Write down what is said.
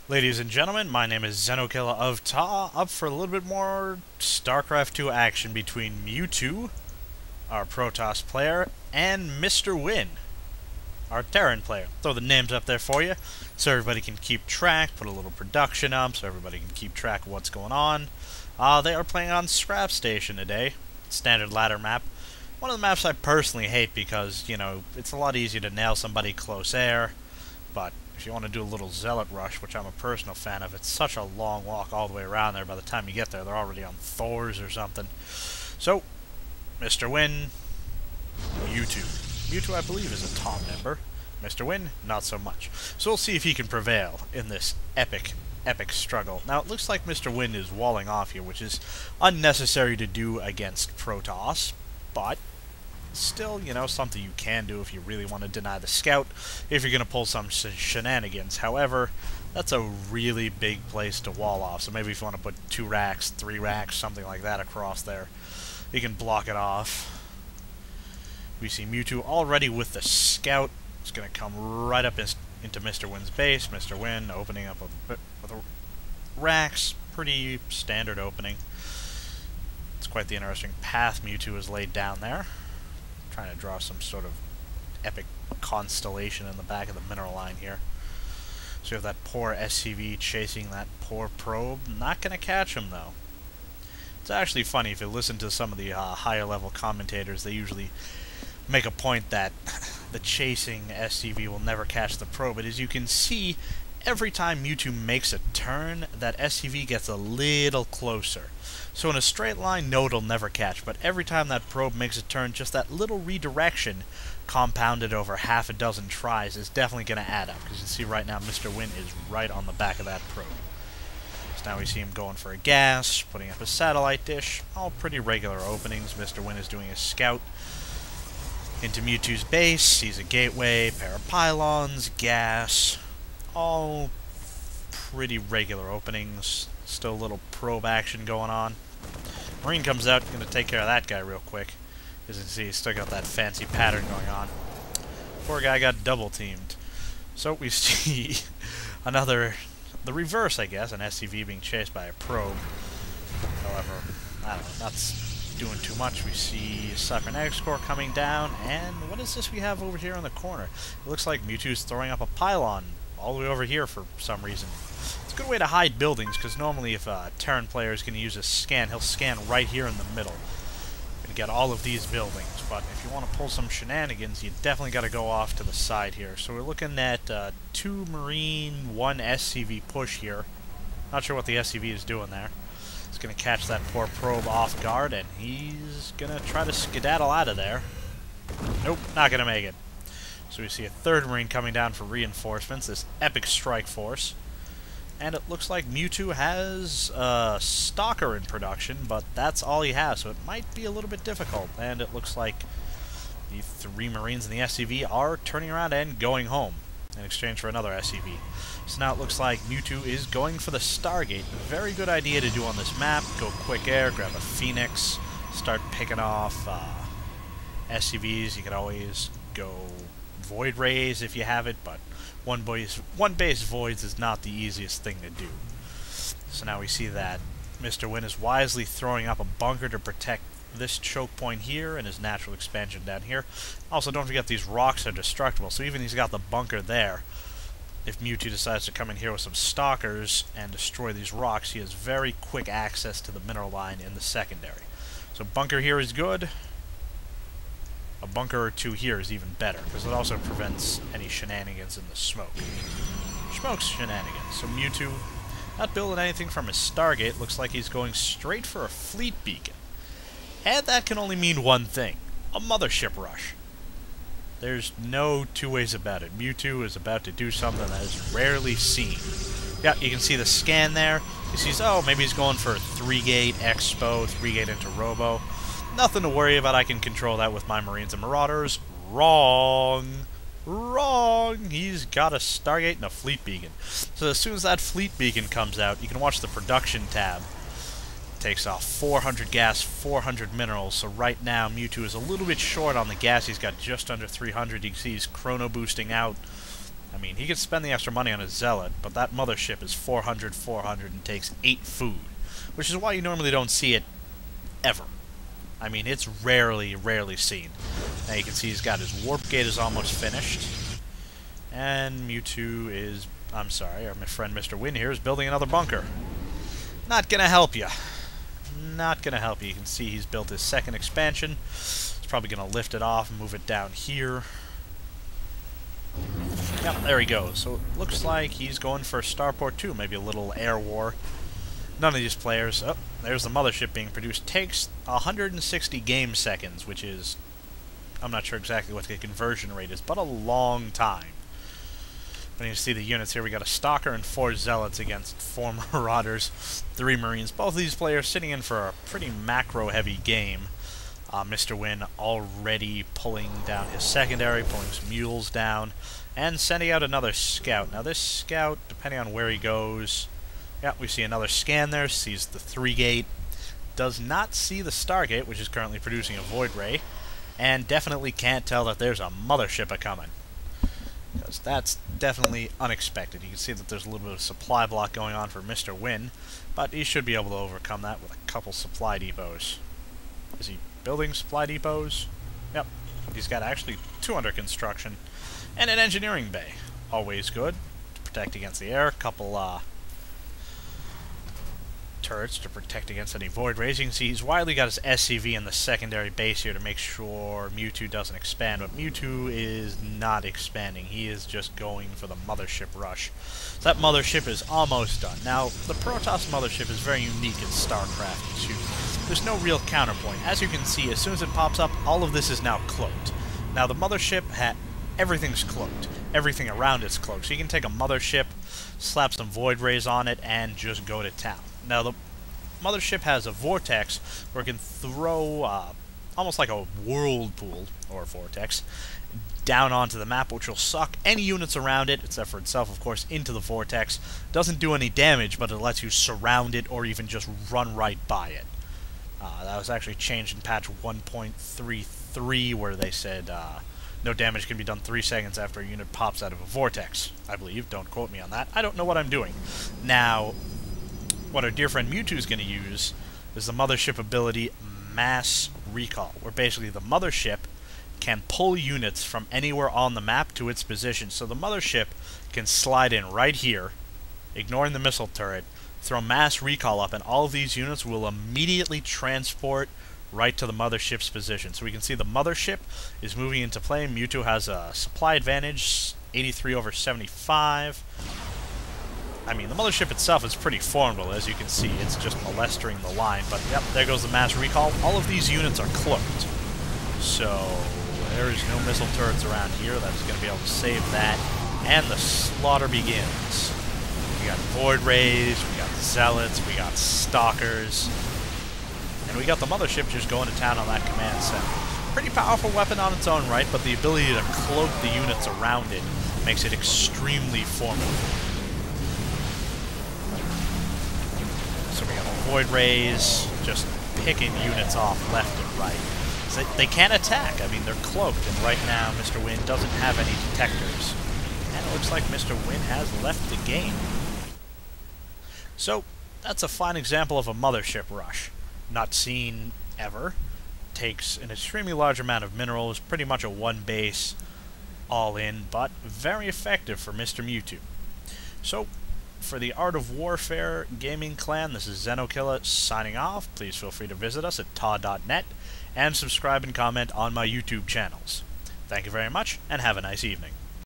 Ladies and gentlemen, my name is Zenokilla of Ta, up for a little bit more StarCraft 2 action between Mewtwo, our Protoss player, and MrWin, our Terran player. Throw the names up there for you, so everybody can keep track, put a little production up, so everybody can keep track of what's going on. They are playing on Scrap Station today, standard ladder map. One of the maps I personally hate because, you know, it's a lot easier to nail somebody close air, but if you want to do a little Zealot Rush, which I'm a personal fan of, it's such a long walk all the way around there. By the time you get there, they're already on Thors or something. So, MrWin, Mewtwo. Mewtwo, I believe, is a Tom member. MrWin, not so much. So we'll see if he can prevail in this epic struggle. Now, it looks like MrWin is walling off here, which is unnecessary to do against Protoss, but still, you know, something you can do if you really want to deny the scout, if you're going to pull some shenanigans. However, that's a really big place to wall off, so maybe if you want to put 2 racks, 3 racks, something like that across there, you can block it off. We see Mewtwo already with the scout. It's going to come right up into MrWin's base. MrWin opening up with racks. Pretty standard opening. It's quite the interesting path Mewtwo has laid down there. Trying to draw some sort of epic constellation in the back of the mineral line here. So you have that poor SCV chasing that poor probe. Not going to catch him, though. It's actually funny, if you listen to some of the higher level commentators, they usually make a point that the chasing SCV will never catch the probe. But as you can see, every time Mewtwo makes a turn, that SCV gets a little closer. So in a straight line, no, it'll never catch, but every time that probe makes a turn, just that little redirection compounded over half a dozen tries is definitely going to add up, because you see right now MrWin is right on the back of that probe. So now we see him going for a gas, putting up a satellite dish, all pretty regular openings. MrWin is doing a scout into Mewtwo's base, sees a gateway, pair of pylons, gas, all pretty regular openings. Still a little probe action going on. Marine comes out, going to take care of that guy real quick. As you can see, he's still got that fancy pattern going on. Poor guy got double teamed. So we see the reverse, I guess, an SCV being chased by a probe. However, I don't know, that's doing too much. We see Cybernetics Core coming down, and what is this we have over here in the corner? It looks like Mewtwo's throwing up a pylon all the way over here for some reason. It's a good way to hide buildings, because normally if a Terran player is going to use a scan, he'll scan right here in the middle and get all of these buildings. But if you want to pull some shenanigans, you definitely got to go off to the side here. So we're looking at 2 Marine, 1 SCV push here. Not sure what the SCV is doing there. It's going to catch that poor probe off guard, and he's going to try to skedaddle out of there. Nope, not going to make it. So we see a 3rd Marine coming down for reinforcements, this epic strike force. And it looks like Mewtwo has a Stalker in production, but that's all he has, so it might be a little bit difficult. And it looks like the 3 Marines in the SCV are turning around and going home in exchange for another SCV. So now it looks like Mewtwo is going for the Stargate. Very good idea to do on this map. Go quick air, grab a Phoenix, start picking off SCVs. You could always go Void Rays if you have it, but one base voids is not the easiest thing to do. So now we see that MrWin is wisely throwing up a bunker to protect this choke point here and his natural expansion down here. Also, don't forget these rocks are destructible, so even he's got the bunker there, if Mewtwo decides to come in here with some stalkers and destroy these rocks, he has very quick access to the mineral line in the secondary. So bunker here is good. A bunker or 2 here is even better, because it also prevents any shenanigans in the smoke. Smoke's shenanigans. So Mewtwo, not building anything from his Stargate, looks like he's going straight for a fleet beacon. And that can only mean one thing: a mothership rush. There's no 2 ways about it. Mewtwo is about to do something that is rarely seen. Yeah, you can see the scan there. He sees, oh, maybe he's going for a 3-gate Expo, 3-gate into Robo. Nothing to worry about, I can control that with my Marines and Marauders. Wrong! Wrong! He's got a Stargate and a Fleet Beacon. So as soon as that Fleet Beacon comes out, you can watch the production tab. It takes off 400 gas, 400 minerals, so right now Mewtwo is a little bit short on the gas. He's got just under 300. You can see he's chrono boosting out I mean, he could spend the extra money on his Zealot, but that mothership is 400, and takes 8 food, which is why you normally don't see it ever. I mean, it's rarely seen. Now you can see he's got his Warp Gate is almost finished. And Mewtwo is... I'm sorry, my friend MrWin here is building another bunker. Not gonna help you. Not gonna help you. You can see he's built his second expansion. He's probably gonna lift it off and move it down here. Yep, there he goes. So it looks like he's going for Starport 2, maybe a little air war. None of these players... Oh, there's the mothership being produced. Takes 160 game seconds, which is... I'm not sure exactly what the conversion rate is, but a long time. When you see the units here, we got a Stalker and 4 Zealots against 4 Marauders, 3 Marines. Both of these players sitting in for a pretty macro-heavy game. MrWin already pulling down his secondary, pulling some mules down, and sending out another scout. Now this scout, depending on where he goes... Yeah, we see another scan there, sees the 3-gate, does not see the Stargate, which is currently producing a Void Ray, and definitely can't tell that there's a mothership a-coming. Because that's definitely unexpected. You can see that there's a little bit of supply block going on for MrWin, but he should be able to overcome that with a couple supply depots. Is he building supply depots? Yep. He's got actually 2 under construction, and an engineering bay. Always good to protect against the air. A couple turrets to protect against any void rays. You can see he's widely got his SCV in the secondary base here to make sure Mewtwo doesn't expand, but Mewtwo is not expanding. He is just going for the mothership rush. So that mothership is almost done. Now, the Protoss mothership is very unique in StarCraft 2. There's no real counterpoint. As you can see, as soon as it pops up, all of this is now cloaked. Now, the mothership, everything's cloaked. Everything around it's cloaked. So you can take a mothership, slap some void rays on it, and just go to town. Now, the mothership has a vortex where it can throw almost like a whirlpool, or vortex, down onto the map, which will suck any units around it, except for itself, of course, into the vortex. Doesn't do any damage, but it lets you surround it or even just run right by it. That was actually changed in patch 1.33, where they said no damage can be done 3 seconds after a unit pops out of a vortex, I believe. Don't quote me on that. I don't know what I'm doing. Now, what our dear friend Mewtwo is going to use is the mothership ability Mass Recall, where basically the mothership can pull units from anywhere on the map to its position. So the mothership can slide in right here, ignoring the missile turret, throw Mass Recall up, and all of these units will immediately transport right to the mothership's position. So we can see the mothership is moving into play. Mewtwo has a supply advantage, 83 over 75. I mean, the mothership itself is pretty formidable, as you can see. It's just molestering the line, but yep, there goes the Mass Recall. All of these units are cloaked. So, there is no missile turrets around here. That's going to be able to save that. And the slaughter begins. We got Void Rays, we got Zealots, we got Stalkers. And we got the mothership just going to town on that command center. Pretty powerful weapon on its own right, but the ability to cloak the units around it makes it extremely formidable. So we got Void Rays just picking units off left and right. So they can't attack. I mean, they're cloaked, and right now MrWin doesn't have any detectors. And it looks like MrWin has left the game. So, that's a fine example of a mothership rush. Not seen ever. Takes an extremely large amount of minerals, pretty much a one base, all in, but very effective for Mr. Mewtwo. So, for the Art of Warfare Gaming Clan, this is Xenokilla signing off. Please feel free to visit us at ta.net and subscribe and comment on my YouTube channels. Thank you very much, and have a nice evening.